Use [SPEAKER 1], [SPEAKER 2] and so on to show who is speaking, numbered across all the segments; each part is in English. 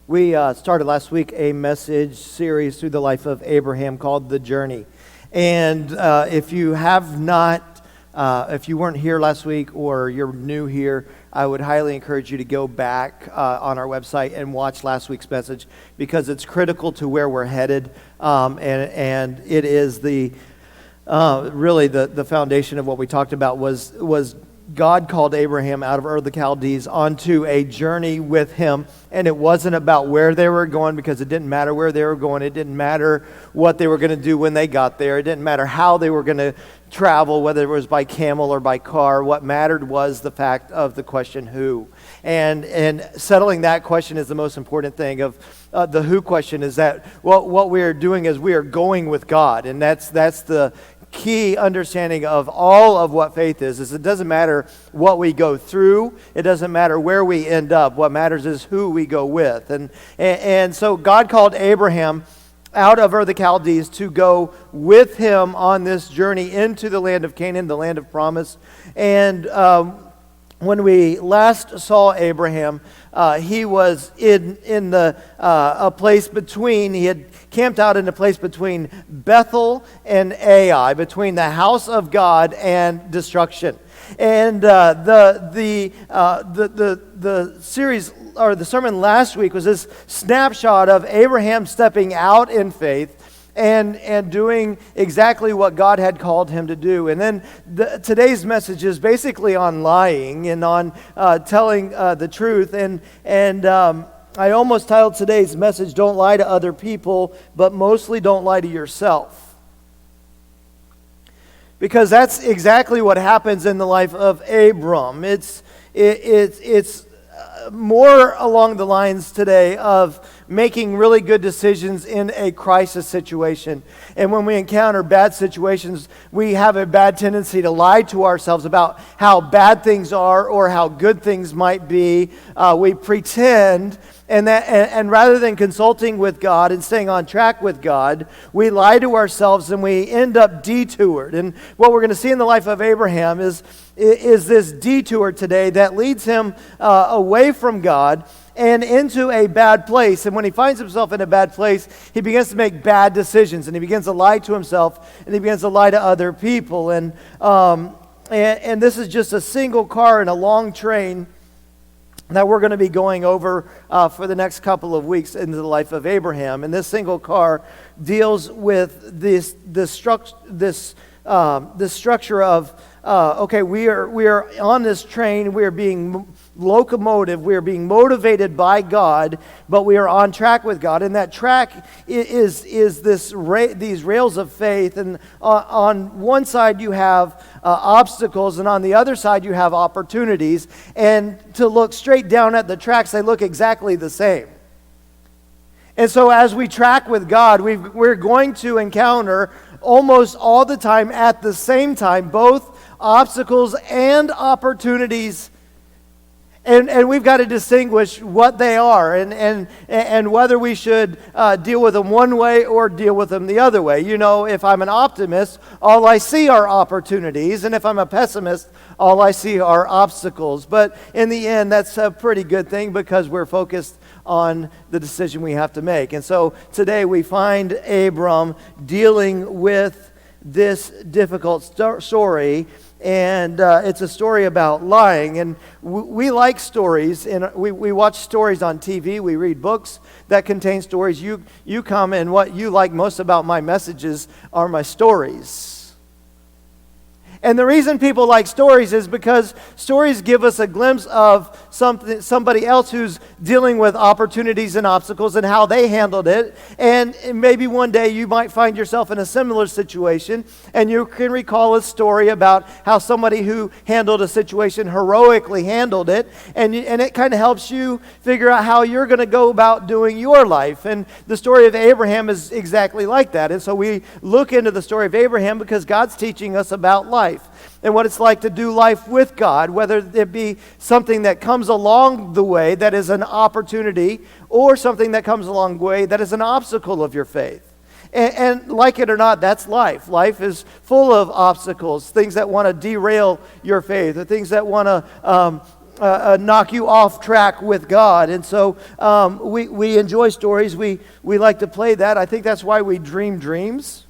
[SPEAKER 1] We started last week a message series through the life of Abraham called The Journey. And if you weren't here last week or you're new here, I would highly encourage you to go back on our website and watch last week's message because it's critical to where we're headed. And it is really the foundation of what we talked about was God called Abraham out of Ur of the Chaldees onto a journey with him, and it wasn't about where they were going because it didn't matter where they were going. It didn't matter what they were going to do when they got there. It didn't matter how they were going to travel, whether it was by camel or by car. What mattered was the fact of the question who. And settling that question is the most important thing. Of the who question is that what we are doing is we are going with God, and that's the key understanding of all of what faith is it doesn't matter what we go through. It doesn't matter where we end up. What matters is who we go with. And so God called Abraham out of Ur of the Chaldees to go with him on this journey into the land of Canaan, the land of promise. And when we last saw Abraham, he was in a place between. He had camped out in a place between Bethel and Ai, between the house of God and destruction. And the series or the sermon last week was this snapshot of Abraham stepping out in faith and doing exactly what God had called him to do. And then today's message is basically on lying and on telling the truth. And I almost titled today's message, "Don't Lie to Other People, but Mostly Don't Lie to Yourself." Because that's exactly what happens in the life of Abram. It's more along the lines today of making really good decisions in a crisis situation. And when we encounter bad situations, we have a bad tendency to lie to ourselves about how bad things are or how good things might be. We pretend, and rather than consulting with God and staying on track with God, we lie to ourselves and we end up detoured. And what we're going to see in the life of Abraham is this detour today that leads him away from God and into a bad place. And when he finds himself in a bad place, he begins to make bad decisions, and he begins to lie to himself, and he begins to lie to other people. And this is just a single car in a long train that we're going to be going over for the next couple of weeks into the life of Abraham. And this single car deals with this structure of okay, we are on this train. We are being locomotive. We are being motivated by God, but we are on track with God. And that track is these rails of faith. And on one side you have obstacles, and on the other side you have opportunities. And to look straight down at the tracks, they look exactly the same. And so as we track with God, we're going to encounter almost all the time at the same time both obstacles and opportunities, and we've got to distinguish what they are and whether we should deal with them one way or deal with them the other way. You know, if I'm an optimist, all I see are opportunities, and if I'm a pessimist, all I see are obstacles. But in the end, that's a pretty good thing because we're focused on the decision we have to make. And so today we find Abram dealing with this difficult story, and it's a story about lying. And we like stories, and we watch stories on TV. We read books that contain stories. You come, and what you like most about my messages are my stories. And the reason people like stories is because stories give us a glimpse of somebody else who's dealing with opportunities and obstacles and how they handled it. And maybe one day you might find yourself in a similar situation, and you can recall a story about how somebody who handled a situation heroically handled it, and it kind of helps you figure out how you're going to go about doing your life. And the story of Abraham is exactly like that. And so we look into the story of Abraham because God's teaching us about life and what it's like to do life with God, whether it be something that comes along the way that is an opportunity or something that comes along the way that is an obstacle of your faith. And like it or not, that's life. Life is full of obstacles, things that want to derail your faith, or things that want to knock you off track with God. And so we enjoy stories. We like to play that. I think that's why we dream dreams.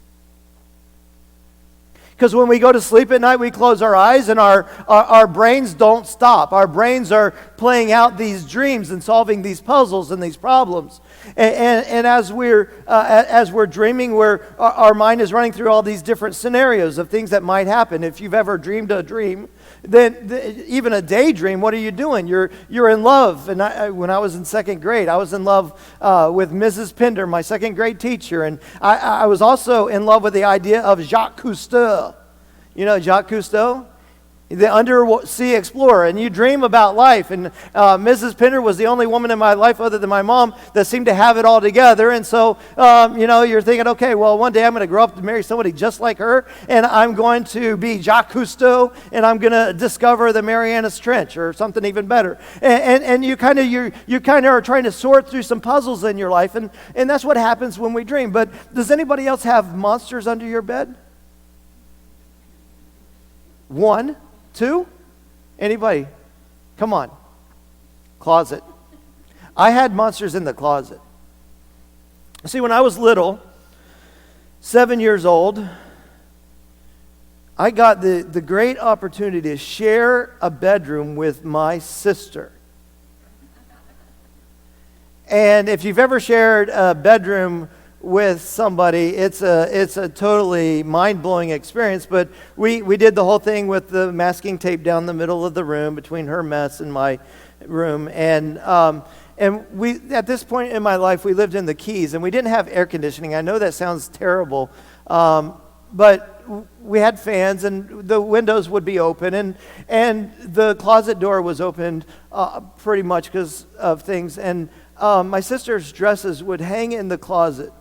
[SPEAKER 1] Because when we go to sleep at night, we close our eyes and our brains don't stop. Our brains are playing out these dreams and solving these puzzles and these problems. And as we're dreaming, our mind is running through all these different scenarios of things that might happen. If you've ever dreamed a dream, then even a daydream, what are you doing? You're in love. And when I was in second grade, I was in love with Mrs. Pinder, my second grade teacher. And I was also in love with the idea of Jacques Cousteau. You know Jacques Cousteau? The undersea explorer, and you dream about life. And Mrs. Pinder was the only woman in my life other than my mom that seemed to have it all together. And so, you're thinking, okay, well, one day I'm going to grow up to marry somebody just like her, and I'm going to be Jacques Cousteau, and I'm going to discover the Marianas Trench or something even better. And you kind of are trying to sort through some puzzles in your life, and that's what happens when we dream. But does anybody else have monsters under your bed? 1, 2? Anybody? Come on. Closet. I had monsters in the closet. See, when I was little, 7 years old, I got the great opportunity to share a bedroom with my sister. And if you've ever shared a bedroom with somebody, it's a totally mind-blowing experience. But we did the whole thing with the masking tape down the middle of the room between her mess and my room. And we, at this point in my life, we lived in the Keys, and we didn't have air conditioning. I know that sounds terrible, but we had fans, and the windows would be open, and the closet door was opened pretty much because of things. And my sister's dresses would hang in the closet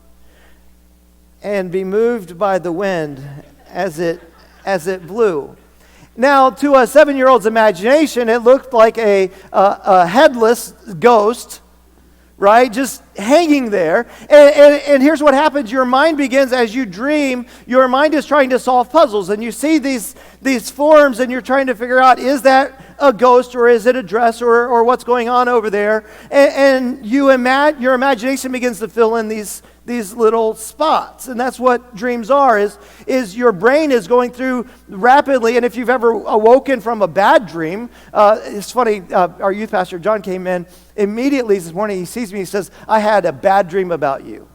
[SPEAKER 1] and be moved by the wind as it blew. Now, to a 7-year-old's imagination, it looked like a headless ghost, right? Just hanging there. And here's what happens. Your mind begins, as you dream, your mind is trying to solve puzzles. And you see these forms, and you're trying to figure out, is that a ghost, or is it a dress, or what's going on over there? And your imagination begins to fill in these little spots. And that's what dreams are, is your brain is going through rapidly. And if you've ever awoken from a bad dream, it's funny, our youth pastor John came in immediately this morning. He sees me, he says, "I had a bad dream about you."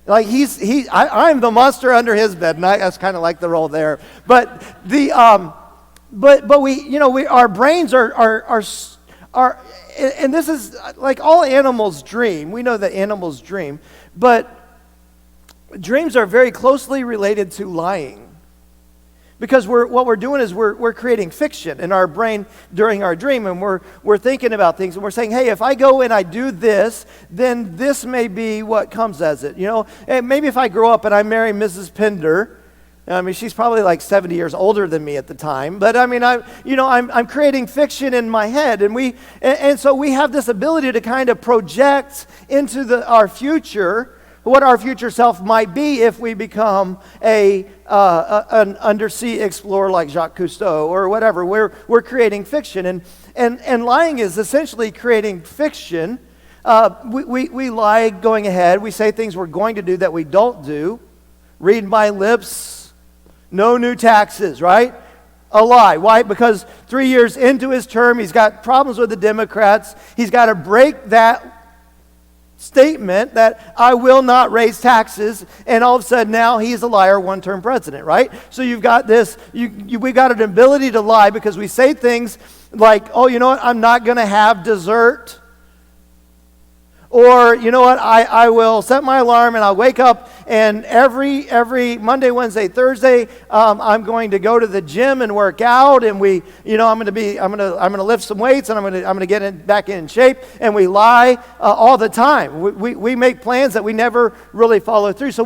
[SPEAKER 1] Like I'm the monster under his bed, and that's kind of like the role there. But our brains are, and this is like all animals dream. We know that animals dream, but dreams are very closely related to lying, because what we're doing is we're creating fiction in our brain during our dream, and we're thinking about things, and we're saying, hey, if I go and I do this, then this may be what comes as it. Hey, maybe if I grow up and I marry Mrs. Pinder. I mean, she's probably like 70 years older than me at the time, but I mean, I'm creating fiction in my head, and so we have this ability to kind of project into our future what our future self might be if we become an undersea explorer like Jacques Cousteau or whatever. We're creating fiction, and lying is essentially creating fiction. We lie going ahead. We say things we're going to do that we don't do. Read my lips. No new taxes, right? A lie. Why? Because 3 years into his term, he's got problems with the Democrats. He's got to break that statement that I will not raise taxes, and all of a sudden now he's a liar, one-term president, right? So you've got this, we've got an ability to lie because we say things like, oh, you know what, I'm not going to have dessert. Or, you know what, I will set my alarm and I'll wake up, and every Monday, Wednesday, Thursday, I'm going to go to the gym and work out, and I'm going to lift some weights, and I'm going to get back in shape, and we lie all the time. We make plans that we never really follow through. So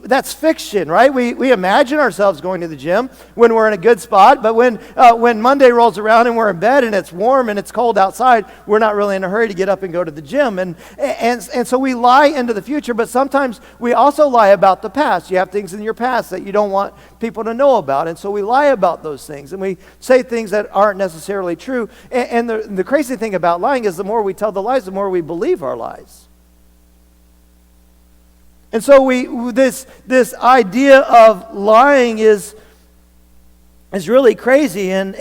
[SPEAKER 1] that's fiction, right? We imagine ourselves going to the gym when we're in a good spot, but when Monday rolls around and we're in bed and it's warm and it's cold outside, we're not really in a hurry to get up and go to the gym. And so we lie into the future, but sometimes we also lie about the past. You have things in your past that you don't want people to know about, and so we lie about those things, and we say things that aren't necessarily true. And the crazy thing about lying is the more we tell the lies, the more we believe our lies. And so this idea of lying is really crazy, and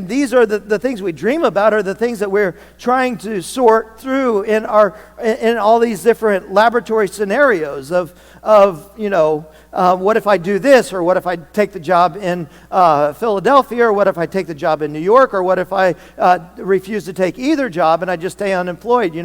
[SPEAKER 1] these are the things we dream about, are the things that we're trying to sort through in all these different laboratory scenarios of what if I do this, or what if I take the job in Philadelphia, or what if I take the job in New York, or what if I refuse to take either job and I just stay unemployed.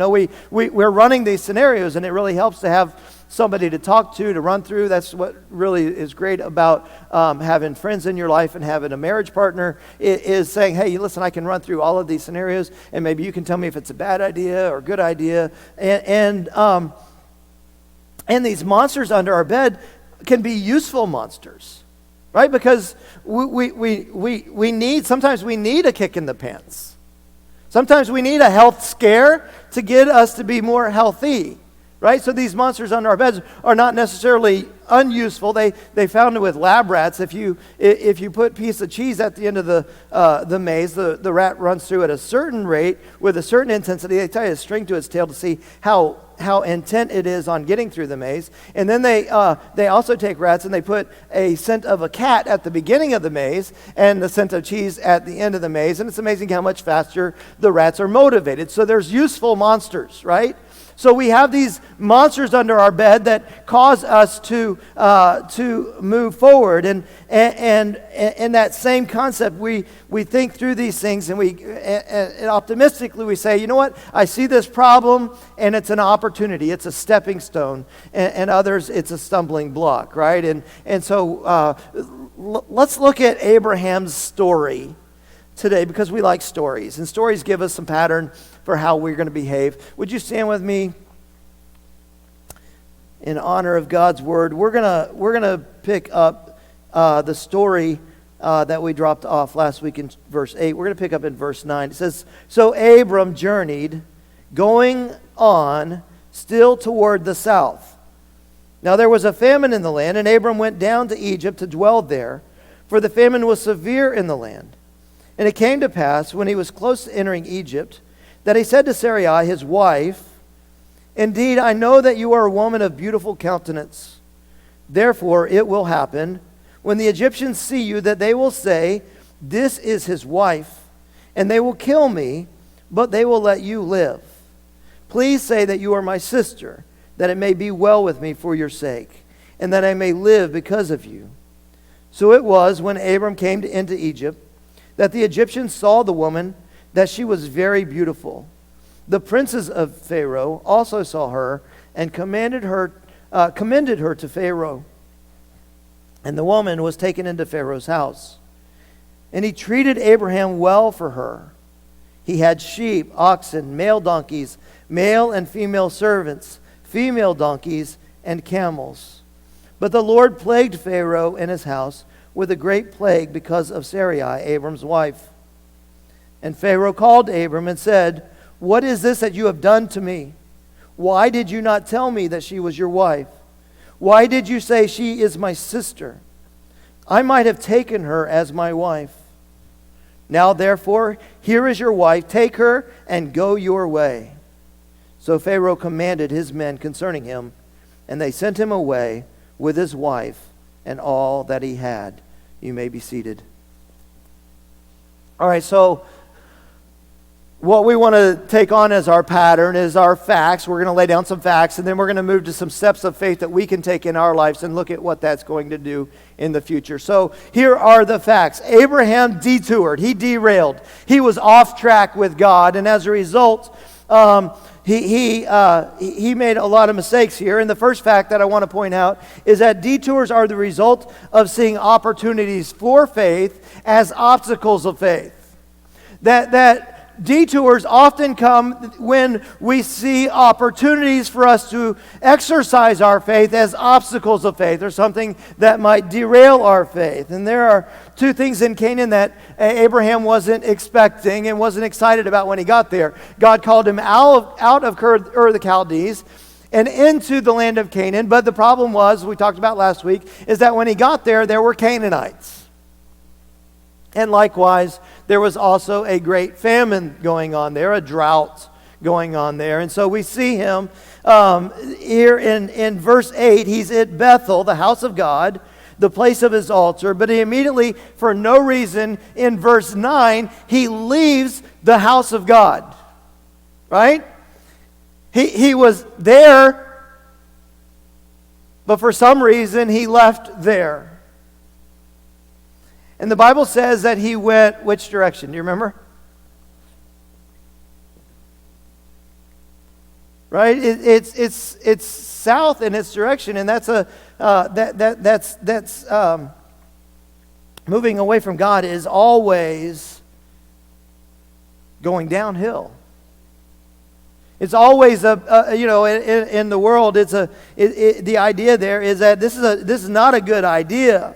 [SPEAKER 1] We're running these scenarios, and it really helps to have somebody to talk to run through. That's what really is great about having friends in your life and having a marriage partner, is saying, hey, listen, I can run through all of these scenarios, and maybe you can tell me if it's a bad idea or a good idea. And these monsters under our bed can be useful monsters, right? Because sometimes we need a kick in the pants. Sometimes we need a health scare to get us to be more healthy. Right? So these monsters under our beds are not necessarily unuseful. They found it with lab rats. If you put a piece of cheese at the end of the maze, the rat runs through at a certain rate with a certain intensity. They tie a string to its tail to see how intent it is on getting through the maze. And then they also take rats and they put a scent of a cat at the beginning of the maze and the scent of cheese at the end of the maze. And it's amazing how much faster the rats are motivated. So there's useful monsters, right? So we have these monsters under our bed that cause us to move forward, and in that same concept, we think through these things, and optimistically we say, you know what? I see this problem, and it's an opportunity. It's a stepping stone, and others it's a stumbling block, right? And so let's look at Abraham's story today, because we like stories, and stories give us some pattern for how we're going to behave. Would you stand with me in honor of God's word? We're gonna pick up the story that we dropped off last week in verse 8. We're going to pick up in verse 9. It says, "So Abram journeyed, going on still toward the south. Now there was a famine in the land, and Abram went down to Egypt to dwell there, for the famine was severe in the land. And it came to pass, when he was close to entering Egypt, that he said to Sarai, his wife, 'Indeed, I know that you are a woman of beautiful countenance. Therefore it will happen, when the Egyptians see you, that they will say, This is his wife, and they will kill me, but they will let you live. Please say that you are my sister, that it may be well with me for your sake, and that I may live because of you.' So it was, when Abram came into Egypt, that the Egyptians saw the woman, that she was very beautiful. The princes of Pharaoh also saw her and commended her to Pharaoh. And the woman was taken into Pharaoh's house. And he treated Abraham well for her. He had sheep, oxen, male donkeys, male and female servants, female donkeys, and camels. But the Lord plagued Pharaoh and his house with a great plague because of Sarai, Abram's wife. And Pharaoh called Abram and said, 'What is this that you have done to me? Why did you not tell me that she was your wife? Why did you say she is my sister? I might have taken her as my wife. Now therefore, here is your wife. Take her and go your way.' So Pharaoh commanded his men concerning him, and they sent him away with his wife and all that he had." You may be seated. All right, so what we want to take on as our pattern is our facts. We're going to lay down some facts, and then we're going to move to some steps of faith that we can take in our lives and look at what that's going to do in the future. So here are the facts. Abraham detoured. He derailed. He was off track with God, and as a result, he made a lot of mistakes here. And the first fact that I want to point out is that detours are the result of seeing opportunities for faith as obstacles of faith. That detours often come when we see opportunities for us to exercise our faith as obstacles of faith, or something that might derail our faith. And there are two things in Canaan that Abraham wasn't expecting and wasn't excited about when he got there. God called him out of Ur of the Chaldees and into the land of Canaan. But the problem was, we talked about last week, is that when he got there were Canaanites. And likewise, there was also a great famine going on there, a drought going on there. And so we see him here in verse 8. He's at Bethel, the house of God, the place of his altar. But he immediately, for no reason, in verse 9, he leaves the house of God. Right? He was there, but for some reason he left there. And the Bible says that he went which direction? Do you remember? Right? It's south in its direction, and that's moving away from God is always going downhill. It's always in the world. The idea there is that this is not a good idea.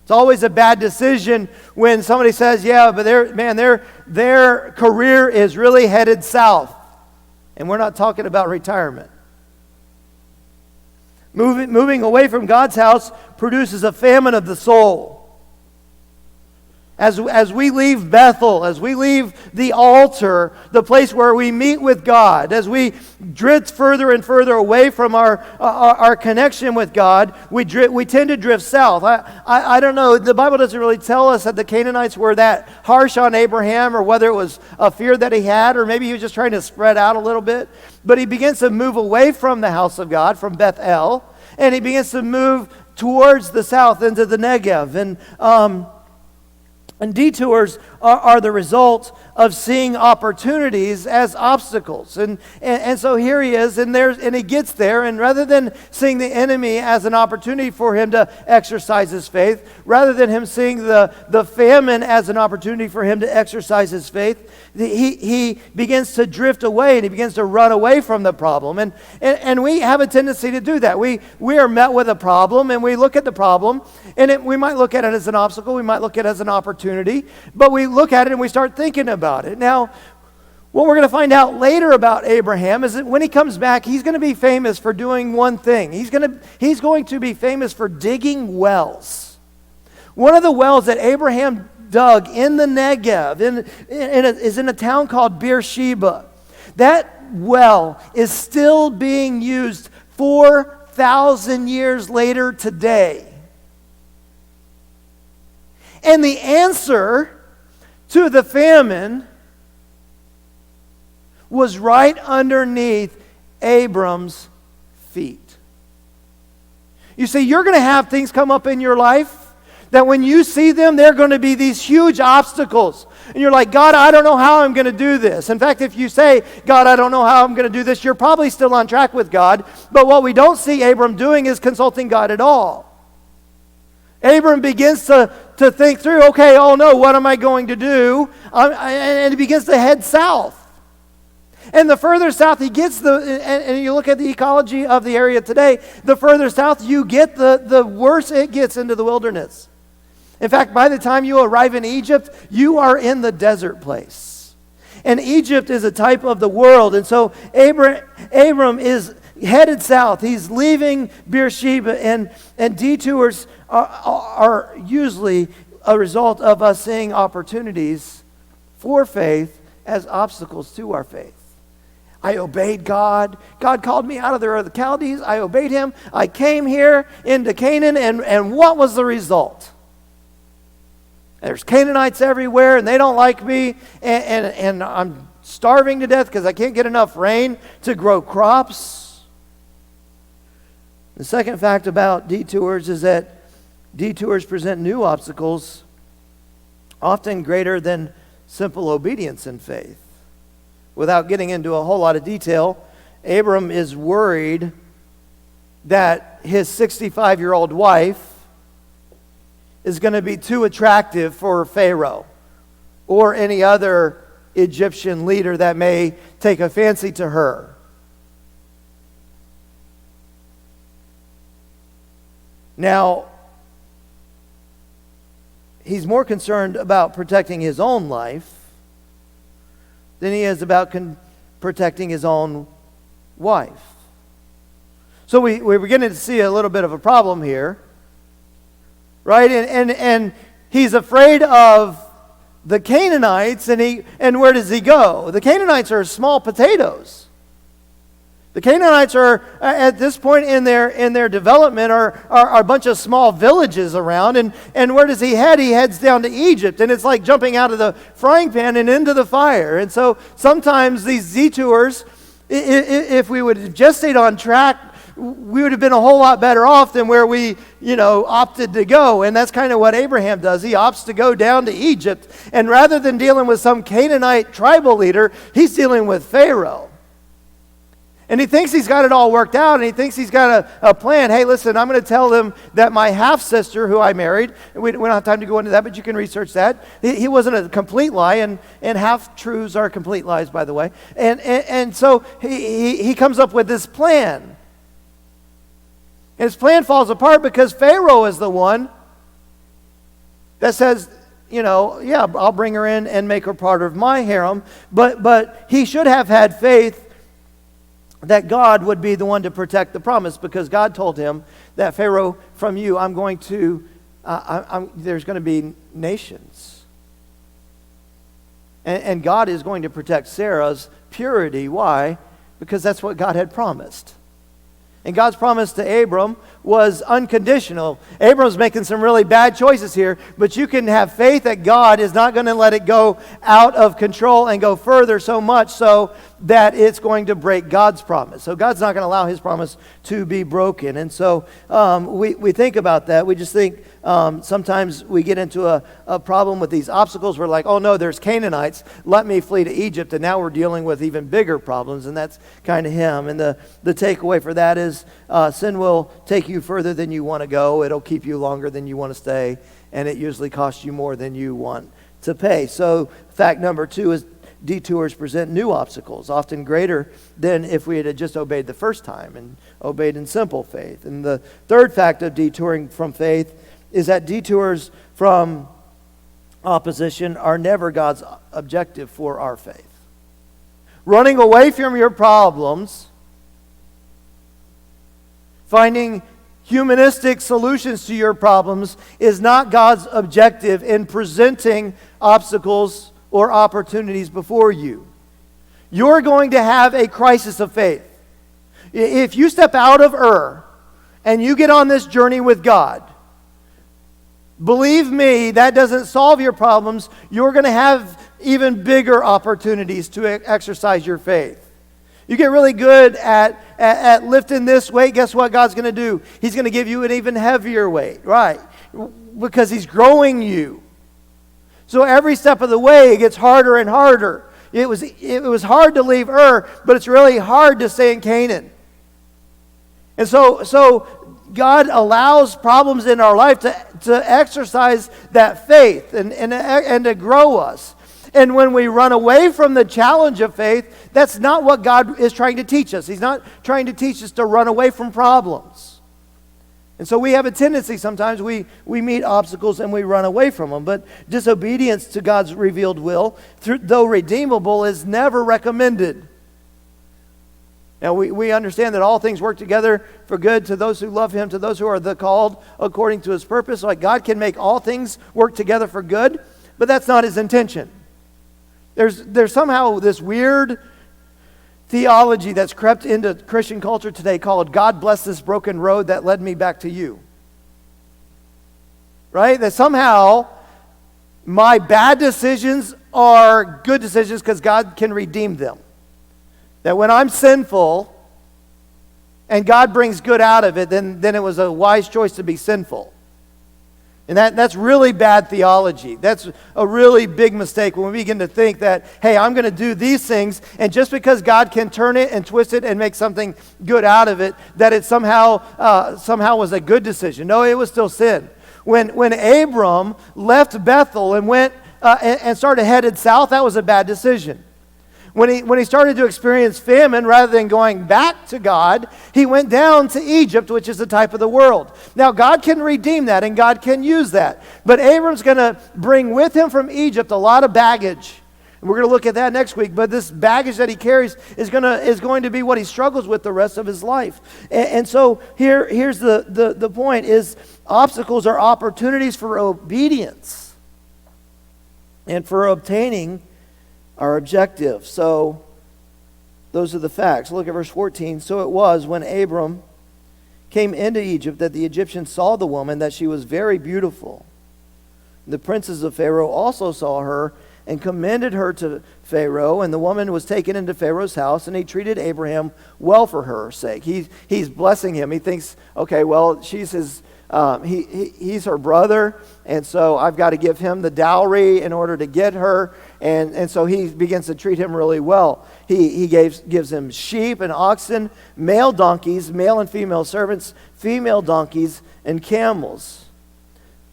[SPEAKER 1] It's always a bad decision when somebody says, yeah, but their career is really headed south. And we're not talking about retirement. Moving away from God's house produces a famine of the soul. As we leave Bethel, as we leave the altar, the place where we meet with God, as we drift further and further away from our connection with God, we tend to drift south. I don't know, the Bible doesn't really tell us that the Canaanites were that harsh on Abraham, or whether it was a fear that he had, or maybe he was just trying to spread out a little bit. But he begins to move away from the house of God, from Bethel, and he begins to move towards the south into the Negev. And detours are the result of seeing opportunities as obstacles. And so here he is, and he gets there, and rather than seeing the enemy as an opportunity for him to exercise his faith, rather than him seeing the famine as an opportunity for him to exercise his faith, he begins to drift away, and he begins to run away from the problem. And we have a tendency to do that. We are met with a problem, and we look at the problem, and we might look at it as an obstacle, we might look at it as an opportunity, but we look at it and we start thinking about it. Now, what we're going to find out later about Abraham is that when he comes back, he's going to be famous for doing one thing. He's going to be famous for digging wells. One of the wells that Abraham dug in the Negev is in a town called Beersheba. That well is still being used 4,000 years later today. And the answer to the famine was right underneath Abram's feet. You see, you're going to have things come up in your life that when you see them, they're going to be these huge obstacles. And you're like, God, I don't know how I'm going to do this. In fact, if you say, God, I don't know how I'm going to do this, you're probably still on track with God. But what we don't see Abram doing is consulting God at all. Abram begins to think through, okay, oh no, what am I going to do? And he begins to head south. And the further south he gets, and you look at the ecology of the area today, the further south you get, the worse it gets into the wilderness. In fact, by the time you arrive in Egypt, you are in the desert place. And Egypt is a type of the world. And so Abram is headed south. He's leaving Beersheba, and detours are usually a result of us seeing opportunities for faith as obstacles to our faith. I obeyed God. God called me out of Ur of the Chaldees. I obeyed him. I came here into Canaan, and what was the result? There's Canaanites everywhere, and they don't like me, and I'm starving to death because I can't get enough rain to grow crops. The second fact about detours is that detours present new obstacles, often greater than simple obedience in faith. Without getting into a whole lot of detail, Abram is worried that his 65-year-old wife is going to be too attractive for Pharaoh or any other Egyptian leader that may take a fancy to her. Now, he's more concerned about protecting his own life than he is about protecting his own wife. So we're beginning to see a little bit of a problem here, right? And he's afraid of the Canaanites, and where does he go? The Canaanites are small potatoes. The Canaanites are, at this point in their development, are a bunch of small villages around. And where does he head? He heads down to Egypt. And it's like jumping out of the frying pan and into the fire. And so sometimes these detours, if we would have just stayed on track, we would have been a whole lot better off than where we, opted to go. And that's kind of what Abraham does. He opts to go down to Egypt. And rather than dealing with some Canaanite tribal leader, he's dealing with Pharaoh. And he thinks he's got it all worked out, and he thinks he's got a plan. Hey, listen, I'm going to tell them that my half-sister, who I married, we don't have time to go into that, but you can research that. He wasn't a complete lie, and half-truths are complete lies, by the way. And so he comes up with this plan. And his plan falls apart because Pharaoh is the one that says, yeah, I'll bring her in and make her part of my harem. But he should have had faith that God would be the one to protect the promise, because God told him that Pharaoh, from you, there's going to be nations. And God is going to protect Sarah's purity. Why? Because that's what God had promised. And God's promise to Abram was unconditional. Abram's making some really bad choices here, but you can have faith that God is not going to let it go out of control and go further so much so that it's going to break God's promise. So God's not going to allow his promise to be broken. And so we think about that. We just think sometimes we get into a problem with these obstacles. We're like, oh no, there's Canaanites. Let me flee to Egypt. And now we're dealing with even bigger problems. And that's kind of him. And the takeaway for that is sin will take you further than you want to go. It'll keep you longer than you want to stay. And it usually costs you more than you want to pay. So fact number 2 is detours present new obstacles, often greater than if we had just obeyed the first time and obeyed in simple faith. And the third fact of detouring from faith is that detours from opposition are never God's objective for our faith. Running away from your problems, finding humanistic solutions to your problems is not God's objective in presenting obstacles or opportunities before you. You're going to have a crisis of faith. If you step out of and you get on this journey with God, believe me, that doesn't solve your problems. You're going to have even bigger opportunities to exercise your faith. You get really good at lifting this weight, guess what God's going to do? He's going to give you an even heavier weight, right? Because he's growing you. So every step of the way, it gets harder and harder. It was hard to leave but it's really hard to stay in Canaan. And so God allows problems in our life to exercise that faith and to grow us. And when we run away from the challenge of faith, that's not what God is trying to teach us. He's not trying to teach us to run away from problems. And so we have a tendency sometimes, we meet obstacles and we run away from them. But disobedience to God's revealed will, though redeemable, is never recommended. Now we understand that all things work together for good to those who love him, to those who are the called according to his purpose. Like God can make all things work together for good, but that's not his intention. There's somehow this weird theology that's crept into Christian culture today called God bless this broken road that led me back to you. Right? That somehow my bad decisions are good decisions because God can redeem them. That when I'm sinful and God brings good out of it, then it was a wise choice to be sinful. And that's really bad theology. That's a really big mistake when we begin to think that, hey, I'm going to do these things, and just because God can turn it and twist it and make something good out of it, that it somehow was a good decision. No, it was still sin. When Abram left Bethel and went and started headed south, that was a bad decision. When he started to experience famine, rather than going back to God, he went down to Egypt, which is the type of the world. Now, God can redeem that, and God can use that. But Abram's going to bring with him from Egypt a lot of baggage. And we're going to look at that next week. But this baggage that he carries is going to be what he struggles with the rest of his life. And so here's the point is obstacles are opportunities for obedience and for obtaining our objective. So those are the facts. Look at verse 14. So it was when Abram came into Egypt that the Egyptians saw the woman, that she was very beautiful. The princes of Pharaoh also saw her and commended her to Pharaoh, and the woman was taken into Pharaoh's house, and he treated Abraham well for her sake. He's blessing him. He thinks, okay, well, she's his he's her brother, and so I've got to give him the dowry in order to get her, and so he begins to treat him really well. He gives him sheep and oxen, male donkeys, male and female servants, female donkeys, and camels.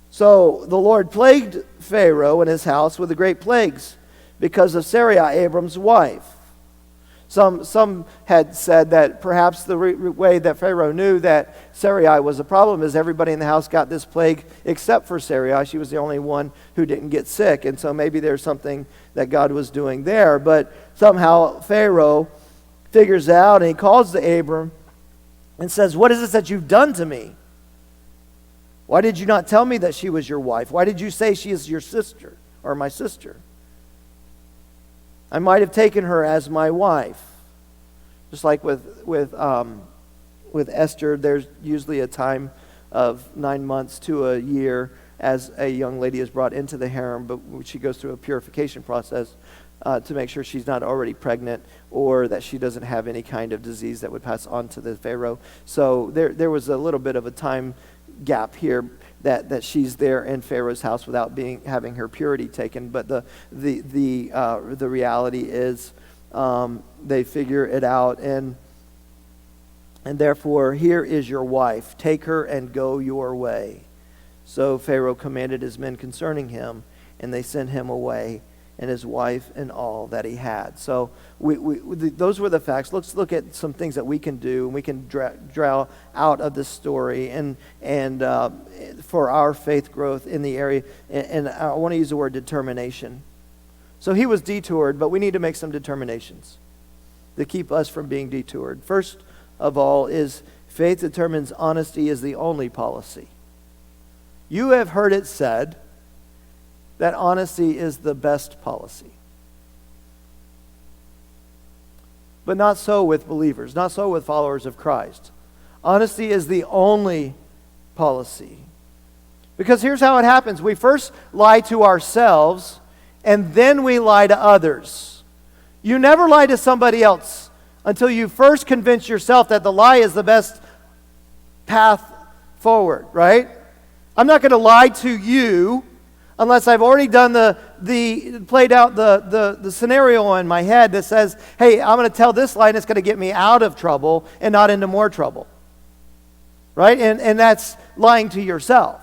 [SPEAKER 1] So the Lord plagued Pharaoh and his house with the great plagues because of Sarai, Abram's wife. Some had said that perhaps the way that Pharaoh knew that Sarai was a problem is everybody in the house got this plague except for Sarai. She was the only one who didn't get sick, and so maybe there's something that God was doing there. But somehow Pharaoh figures out, and he calls to Abram and says, "What is this that you've done to me? Why did you not tell me that she was your wife? Why did you say she is your sister or my sister? I might have taken her as my wife." Just like with Esther, there's usually a time of 9 months to a year as a young lady is brought into the harem, but she goes through a purification process to make sure she's not already pregnant or that she doesn't have any kind of disease that would pass on to the Pharaoh. So there was a little bit of a time gap here that she's there in Pharaoh's house without having her purity taken. But the reality is they figure it out, and therefore here is your wife. Take her and go your way. So Pharaoh commanded his men concerning him, and they sent him away, and his wife and all that he had. So those were the facts. Let's look at some things that we can do and we can draw out of this story and for our faith growth in the area. And I want to use the word determination. So he was detoured, but we need to make some determinations to keep us from being detoured. First of all is faith determines honesty is the only policy. You have heard it said that honesty is the best policy. But not so with believers, not so with followers of Christ. Honesty is the only policy. Because here's how it happens. We first lie to ourselves, and then we lie to others. You never lie to somebody else until you first convince yourself that the lie is the best path forward, right? I'm not going to lie to you unless I've already done played out the scenario in my head that says, hey, I'm going to tell this lie and it's going to get me out of trouble and not into more trouble. Right? And that's lying to yourself.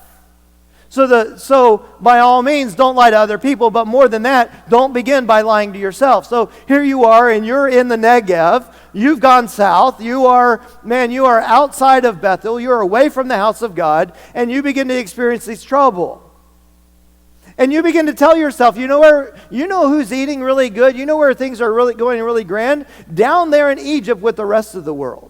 [SPEAKER 1] So by all means, don't lie to other people, but more than that, don't begin by lying to yourself. So here you are, and you're in the Negev. You've gone south. You are outside of Bethel. You're away from the house of God, and you begin to experience this trouble. And you begin to tell yourself, you know who's eating really good? You know where things are really going really grand? Down there in Egypt with the rest of the world.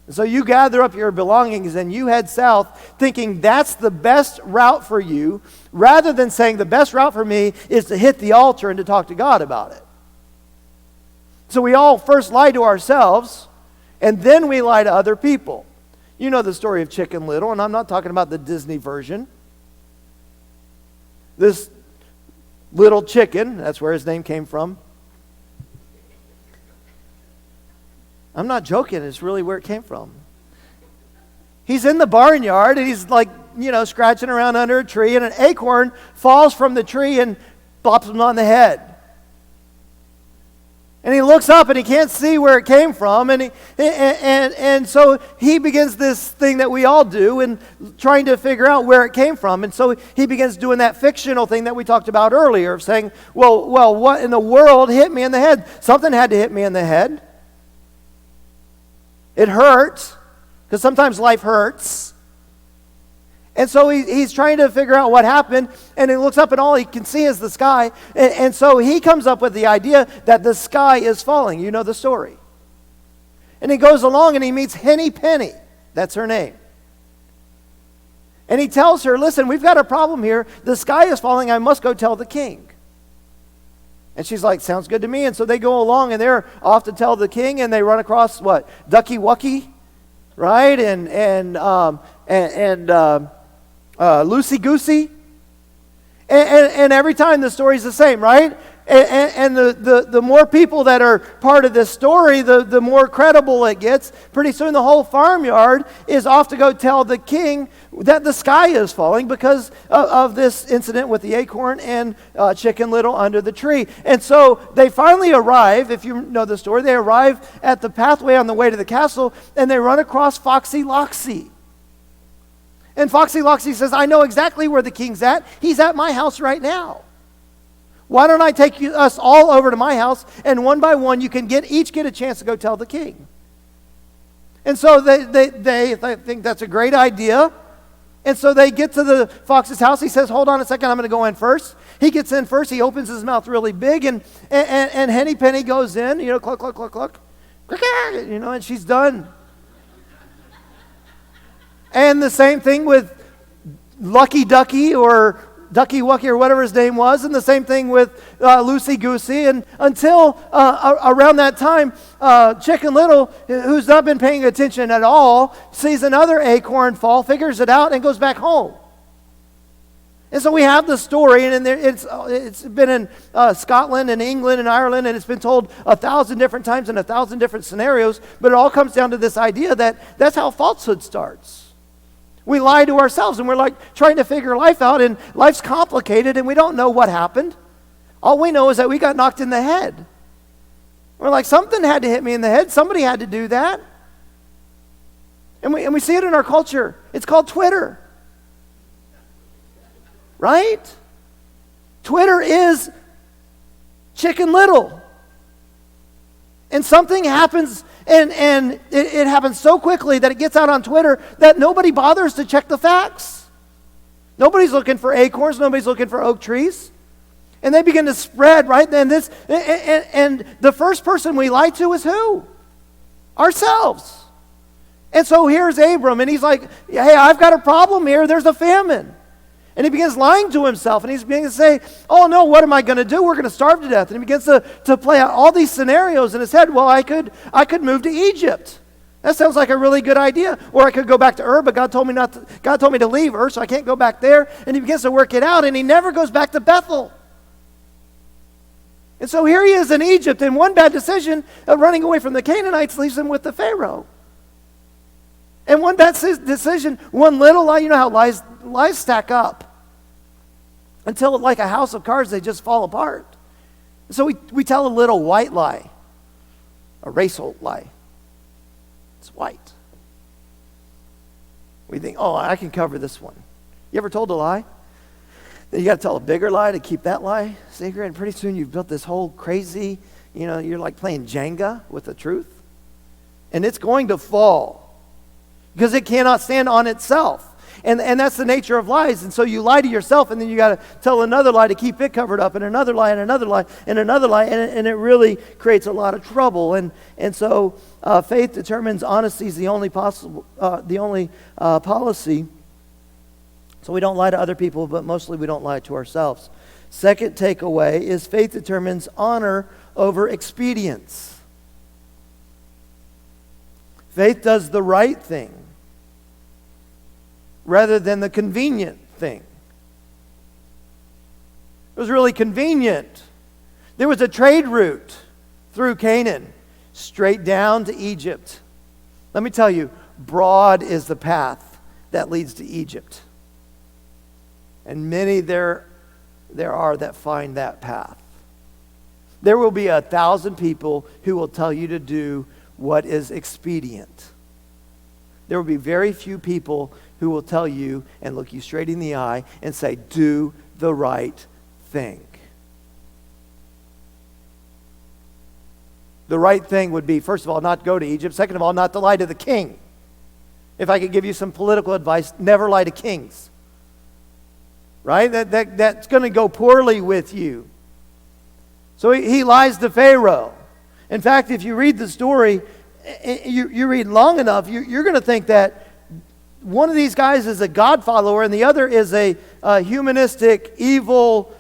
[SPEAKER 1] And so you gather up your belongings and you head south thinking that's the best route for you, rather than saying the best route for me is to hit the altar and to talk to God about it. So we all first lie to ourselves, and then we lie to other people. You know the story of Chicken Little, and I'm not talking about the Disney version. This little chicken, that's where his name came from. I'm not joking, it's really where it came from. He's in the barnyard and he's scratching around under a tree, and an acorn falls from the tree and bops him on the head. And he looks up and he can't see where it came from. And so he begins this thing that we all do and trying to figure out where it came from. And so he begins doing that fictional thing that we talked about earlier of saying, well, what in the world hit me in the head? Something had to hit me in the head. It hurt, because sometimes life hurts. And so he's trying to figure out what happened, and he looks up and all he can see is the sky. And so he comes up with the idea that the sky is falling. You know the story. And he goes along and he meets Henny Penny. That's her name. And he tells her, listen, we've got a problem here. The sky is falling. I must go tell the king. And she's like, sounds good to me. And so they go along and they're off to tell the king, and they run across what? Ducky Wucky, right? And Loosey Goosey. And every time the story's the same, right? And the more people that are part of this story, the more credible it gets. Pretty soon the whole farmyard is off to go tell the king that the sky is falling because of this incident with the acorn and Chicken Little under the tree. And so they finally arrive, if you know the story, they arrive at the pathway on the way to the castle, and they run across Foxy Loxy. And Foxy Loxy says, I know exactly where the king's at. He's at my house right now. Why don't I take us all over to my house, and one by one you can each get a chance to go tell the king. And so they think that's a great idea. And so they get to the fox's house. He says, hold on a second, I'm going to go in first. He gets in first. He opens his mouth really big, and Henny Penny goes in, cluck, cluck, cluck, cluck. And she's done. And the same thing with Lucky Ducky or Ducky Wucky or whatever his name was, and the same thing with Loosey Goosey. And until around that time, Chicken Little, who's not been paying attention at all, sees another acorn fall, figures it out, and goes back home. And so we have the story, and it's been in Scotland and England and Ireland, and it's been told 1,000 different times in 1,000 different scenarios, but it all comes down to this idea that that's how falsehood starts. We lie to ourselves, and we're like trying to figure life out, and life's complicated, and we don't know what happened. All we know is that we got knocked in the head. We're like, something had to hit me in the head. Somebody had to do that. And we see it in our culture. It's called Twitter. Right? Twitter is Chicken Little. And something happens, and it happens so quickly that it gets out on Twitter that nobody bothers to check the facts. Nobody's looking for acorns. Nobody's looking for oak trees. And they begin to spread, right? And the first person we lie to is who? Ourselves. And so here's Abram, and he's like, hey, I've got a problem here. There's a famine. And he begins lying to himself, and he's beginning to say, oh no, what am I going to do? We're going to starve to death. And he begins to play out all these scenarios in his head. Well, I could move to Egypt. That sounds like a really good idea. Or I could go back to Ur, but God told me to leave Ur, so I can't go back there. And he begins to work it out, and he never goes back to Bethel. And so here he is in Egypt, and one bad decision of running away from the Canaanites leaves him with the Pharaoh. And one bad decision, one little lie, you know how lies stack up. Until, like a house of cards, they just fall apart. So we tell a little white lie, a racial lie. It's white. We think, oh, I can cover this one. You ever told a lie? Then you got to tell a bigger lie to keep that lie secret, and pretty soon you've built this whole crazy, you're like playing Jenga with the truth. And it's going to fall because it cannot stand on itself. And that's the nature of lies. And so you lie to yourself, and then you got to tell another lie to keep it covered up, and another lie, and another lie, and another lie, and it really creates a lot of trouble. And so faith determines honesty is the only policy. So we don't lie to other people, but mostly we don't lie to ourselves. Second takeaway is faith determines honor over expedience. Faith does the right thing rather than the convenient thing. It was really convenient. There was a trade route through Canaan, straight down to Egypt. Let me tell you, broad is the path that leads to Egypt. And many there are that find that path. There will be 1,000 people who will tell you to do what is expedient. There will be very few people who will tell you and look you straight in the eye and say, do the right thing. The right thing would be, first of all, not go to Egypt. Second of all, not to lie to the king. If I could give you some political advice, never lie to kings. Right? That's going to go poorly with you. So he lies to Pharaoh. In fact, if you read the story, you read long enough, you're going to think that one of these guys is a God follower and the other is a humanistic, evil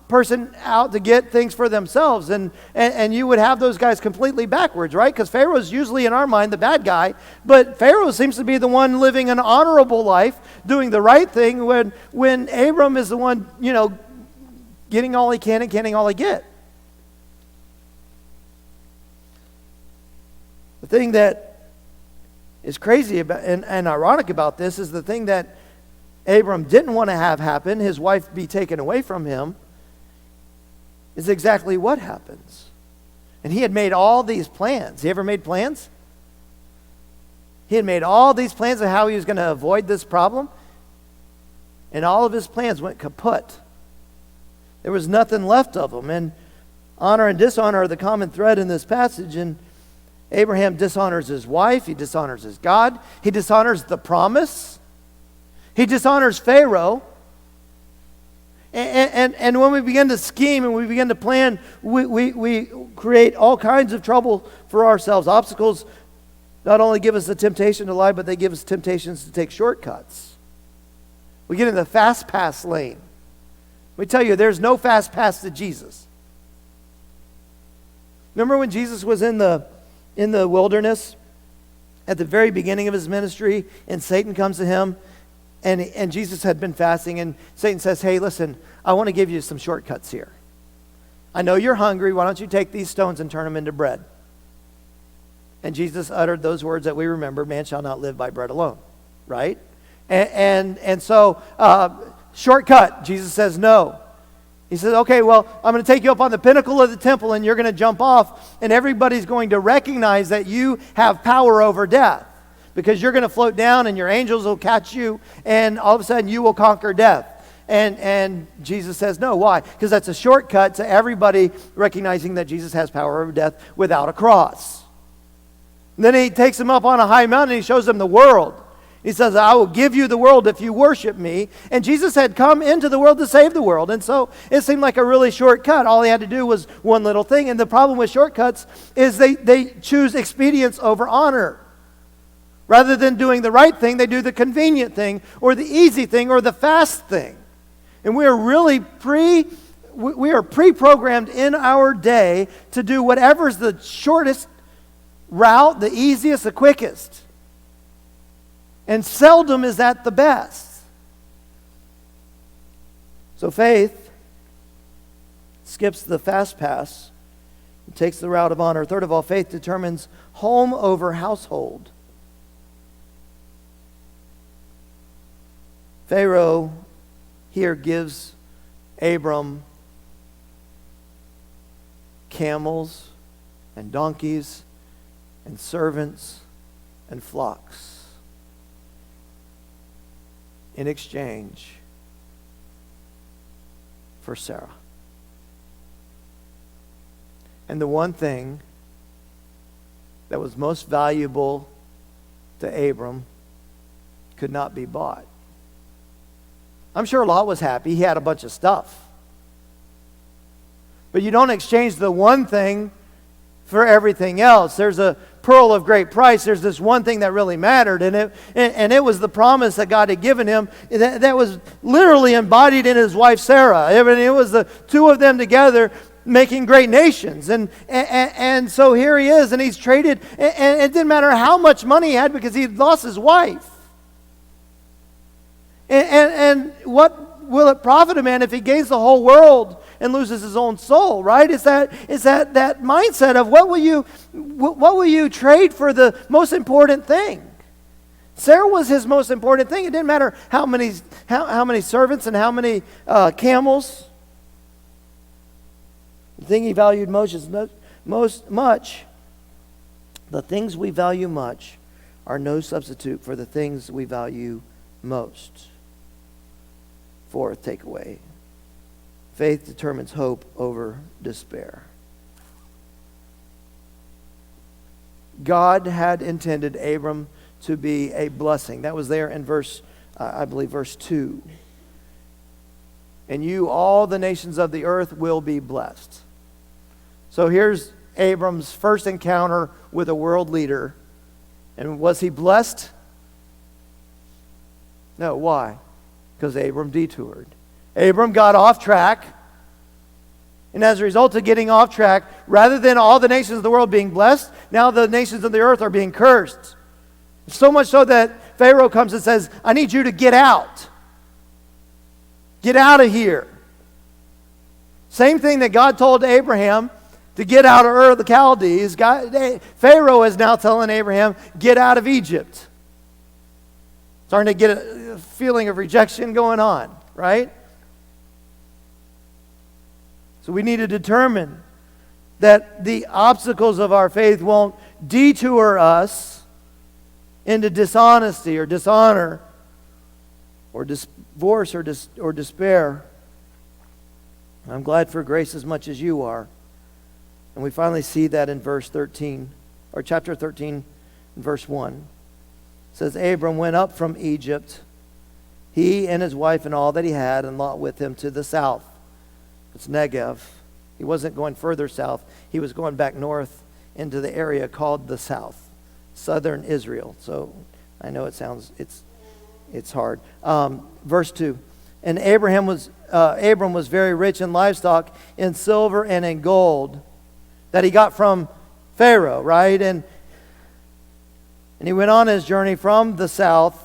[SPEAKER 1] person out to get things for themselves. And you would have those guys completely backwards, right? Because Pharaoh's usually, in our mind, the bad guy. But Pharaoh seems to be the one living an honorable life, doing the right thing, when Abram is the one, getting all he can and getting all he get. The thing that is crazy about and ironic about this is the thing that Abram didn't want to have happen, his wife be taken away from him, is exactly what happens. And he had made all these plans. He ever made plans? He had made all these plans of how he was going to avoid this problem. And all of his plans went kaput. There was nothing left of them. And honor and dishonor are the common thread in this passage. And Abraham dishonors his wife. He dishonors his God. He dishonors the promise. He dishonors Pharaoh. And when we begin to scheme and we begin to plan, we create all kinds of trouble for ourselves. Obstacles not only give us the temptation to lie, but they give us temptations to take shortcuts. We get in the fast pass lane. Let me tell you, there's no fast pass to Jesus. Remember when Jesus was in the wilderness at the very beginning of his ministry, and Satan comes to him, and Jesus had been fasting, and Satan says, hey, listen, I want to give you some shortcuts here. I know you're hungry. Why don't you take these stones and turn them into bread? And Jesus uttered those words that we remember, man shall not live by bread alone, right? And so, shortcut, Jesus says no. He says, okay, well, I'm going to take you up on the pinnacle of the temple, and you're going to jump off, and everybody's going to recognize that you have power over death, because you're going to float down and your angels will catch you, and all of a sudden you will conquer death. And Jesus says no. Why? Because that's a shortcut to everybody recognizing that Jesus has power over death without a cross. And then he takes them up on a high mountain and he shows them the world. He says, I will give you the world if you worship me. And Jesus had come into the world to save the world. And so it seemed like a really shortcut. All he had to do was one little thing. And the problem with shortcuts is they choose expedience over honor. Rather than doing the right thing, they do the convenient thing or the easy thing or the fast thing. And we are really pre-programmed in our day to do whatever's the shortest route, the easiest, the quickest. And seldom is that the best. So faith skips the fast pass and takes the route of honor. Third of all, faith determines home over household. Pharaoh here gives Abram camels and donkeys and servants and flocks in exchange for Sarah. And the one thing that was most valuable to Abram could not be bought. I'm sure Lot was happy. He had a bunch of stuff. But you don't exchange the one thing for everything else. There's a pearl of great price. There's this one thing that really mattered, and it was the promise that God had given him that was literally embodied in his wife Sarah. I mean, it was the two of them together making great nations. And so here he is, and he's traded, and it didn't matter how much money he had because he had lost his wife. And what will it profit a man if he gains the whole world and loses his own soul, right? It's that mindset of what will you trade for the most important thing? Sarah was his most important thing. It didn't matter how many servants and how many camels. The thing he valued most is the things we value much are no substitute for the things we value most. Fourth takeaway. Faith determines hope over despair. God had intended Abram to be a blessing. That was there in verse 2. And you, all the nations of the earth, will be blessed. So here's Abram's first encounter with a world leader. And was he blessed? No. Why? Because Abram detoured. Abram got off track. And as a result of getting off track, rather than all the nations of the world being blessed, now the nations of the earth are being cursed. So much so that Pharaoh comes and says, I need you to get out. Get out of here. Same thing that God told Abraham to get out of Ur of the Chaldees. Pharaoh is now telling Abraham, get out of Egypt. Starting to get a feeling of rejection going on, right? So we need to determine that the obstacles of our faith won't detour us into dishonesty or dishonor or divorce or despair. I'm glad for grace as much as you are. And we finally see that in verse 13, or chapter 13, verse 1. It says, Abram went up from Egypt, he and his wife and all that he had, and Lot with him to the south. It's Negev. He wasn't going further south. He was going back north into the area called the south, southern Israel. So I know it's hard. Verse 2. And Abram was very rich in livestock, in silver and in gold, that he got from Pharaoh, right? And he went on his journey from the south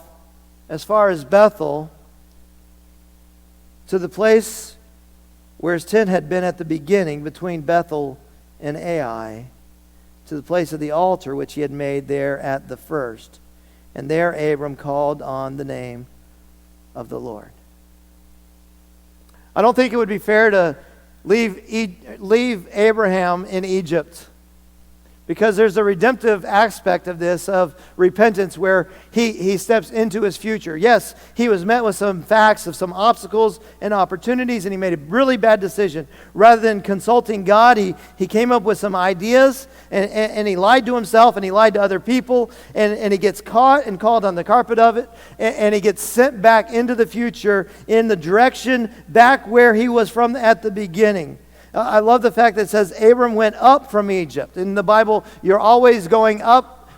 [SPEAKER 1] as far as Bethel to the place where his tent had been at the beginning, between Bethel and Ai, to the place of the altar which he had made there at the first. And there Abram called on the name of the Lord. I don't think it would be fair to leave Abraham in Egypt, because there's a redemptive aspect of this, of repentance, where he steps into his future. Yes, he was met with some facts of some obstacles and opportunities, and he made a really bad decision. Rather than consulting God, he came up with some ideas, and he lied to himself, and he lied to other people, and he gets caught and called on the carpet of it, and he gets sent back into the future in the direction back where he was from at the beginning. I love the fact that it says Abram went up from Egypt. In the Bible, you're always going up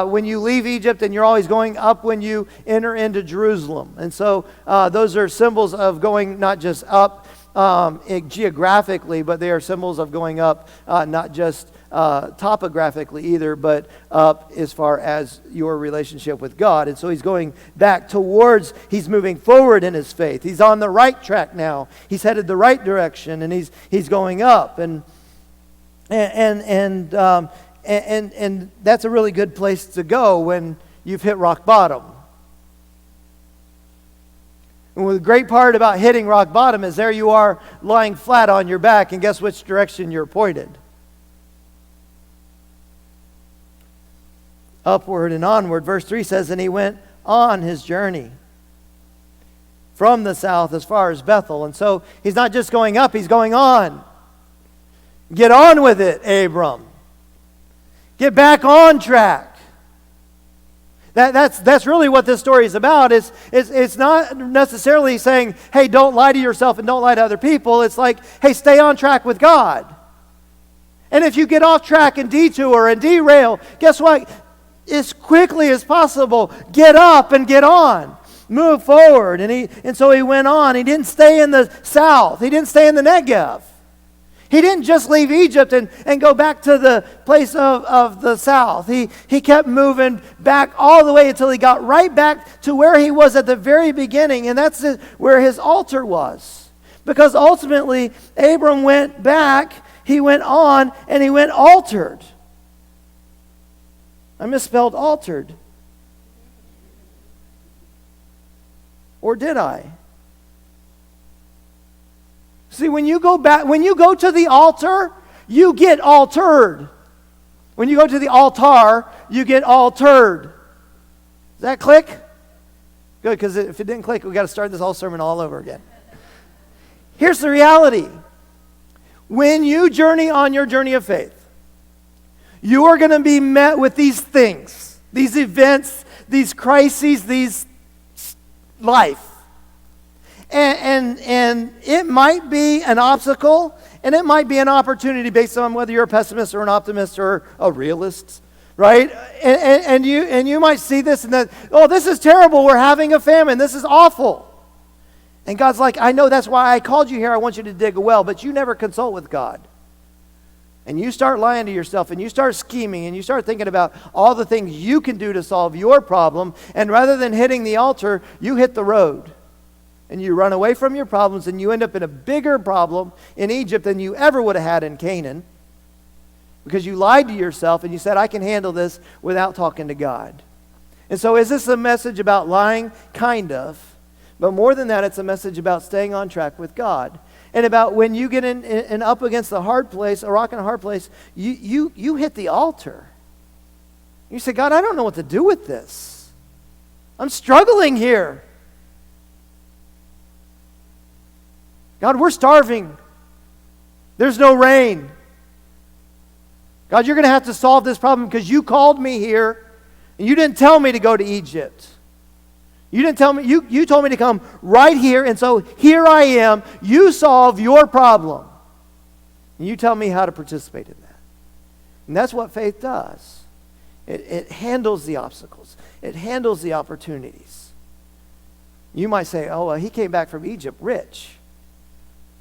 [SPEAKER 1] when you leave Egypt, and you're always going up when you enter into Jerusalem. And so those are symbols of going not just up geographically, but they are symbols of going up not just topographically either, but up as far as your relationship with God. And so he's going back towards, he's moving forward in his faith. He's on the right track now. He's headed the right direction, and he's going up. And that's a really good place to go when you've hit rock bottom. And the great part about hitting rock bottom is there you are lying flat on your back, and guess which direction you're pointed? Upward and onward. Verse 3 says, and he went on his journey from the south as far as Bethel. And so he's not just going up, he's going on. Get on with it, Abram. Get back on track. That's really what this story is about. It's not necessarily saying, hey, don't lie to yourself and don't lie to other people. It's like, hey, stay on track with God. And if you get off track and detour and derail, guess what? As quickly as possible, get up and get on. Move forward. And so he went on. He didn't stay in the south. He didn't stay in the Negev. He didn't just leave Egypt and go back to the place of the south. He kept moving back all the way until he got right back to where he was at the very beginning, and that's where his altar was. Because ultimately, Abram went back, he went on, and he went altered. I misspelled altered. Or did I? See, when you go to the altar, you get altered. When you go to the altar, you get altered. Does that click? Good, because if it didn't click, we've got to start this whole sermon all over again. Here's the reality. When you journey on your journey of faith, you are going to be met with these things, these events, these crises, these life. And it might be an obstacle, and it might be an opportunity based on whether you're a pessimist or an optimist or a realist, right? And you might see this and that, oh, this is terrible. We're having a famine. This is awful. And God's like, I know, that's why I called you here. I want you to dig a well, but you never consult with God. And you start lying to yourself, and you start scheming, and you start thinking about all the things you can do to solve your problem. And rather than hitting the altar, you hit the road. And you run away from your problems, and you end up in a bigger problem in Egypt than you ever would have had in Canaan. Because you lied to yourself, and you said, I can handle this without talking to God. And so is this a message about lying? Kind of. But more than that, it's a message about staying on track with God. And about when you get in up against the hard place, a rock and a hard place, you hit the altar. You say, God, I don't know what to do with this. I'm struggling here. God, we're starving. There's no rain. God, you're going to have to solve this problem because you called me here and you didn't tell me to go to Egypt. You didn't tell me, you told me to come right here, and so here I am. You solve your problem. And you tell me how to participate in that. And that's what faith does. It handles the obstacles. It handles the opportunities. You might say, oh, well, he came back from Egypt rich.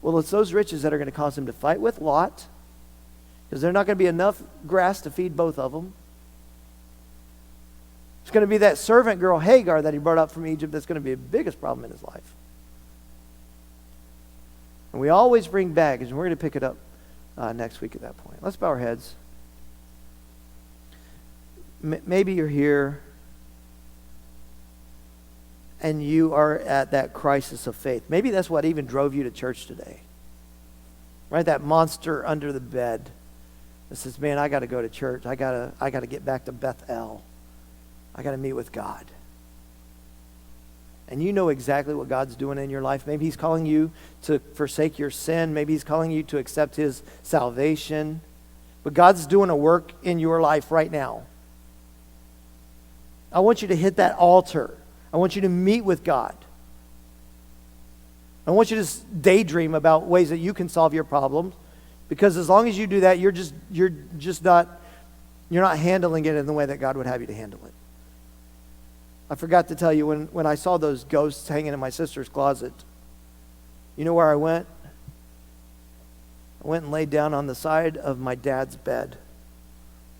[SPEAKER 1] Well, it's those riches that are going to cause him to fight with Lot, because there's not going to be enough grass to feed both of them. It's going to be that servant girl, Hagar, that he brought up from Egypt that's going to be the biggest problem in his life. And we always bring baggage, and we're going to pick it up next week at that point. Let's bow our heads. Maybe you're here and you are at that crisis of faith. Maybe that's what even drove you to church today. Right? That monster under the bed that says, man, I got to go to church. I got to get back to Bethel. I got to meet with God. And you know exactly what God's doing in your life. Maybe he's calling you to forsake your sin. Maybe he's calling you to accept his salvation. But God's doing a work in your life right now. I want you to hit that altar. I want you to meet with God. I want you to daydream about ways that you can solve your problems. Because as long as you do that, you're not handling it in the way that God would have you to handle it. I forgot to tell you, when I saw those ghosts hanging in my sister's closet, you know where I went? I went and laid down on the side of my dad's bed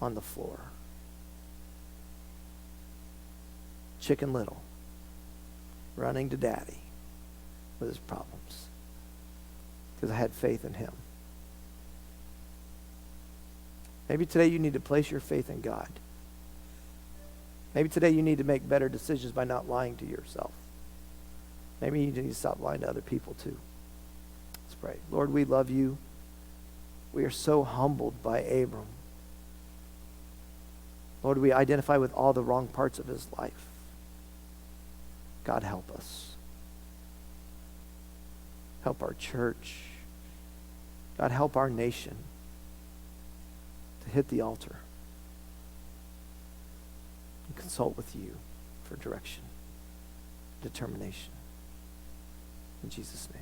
[SPEAKER 1] on the floor. Chicken Little, running to Daddy with his problems. Because I had faith in him. Maybe today you need to place your faith in God. Maybe today you need to make better decisions by not lying to yourself. Maybe you need to stop lying to other people too. Let's pray. Lord, we love you. We are so humbled by Abram. Lord, we identify with all the wrong parts of his life. God, help us. Help our church. God, help our nation to hit the altar. Consult with you for direction, determination. In Jesus' name.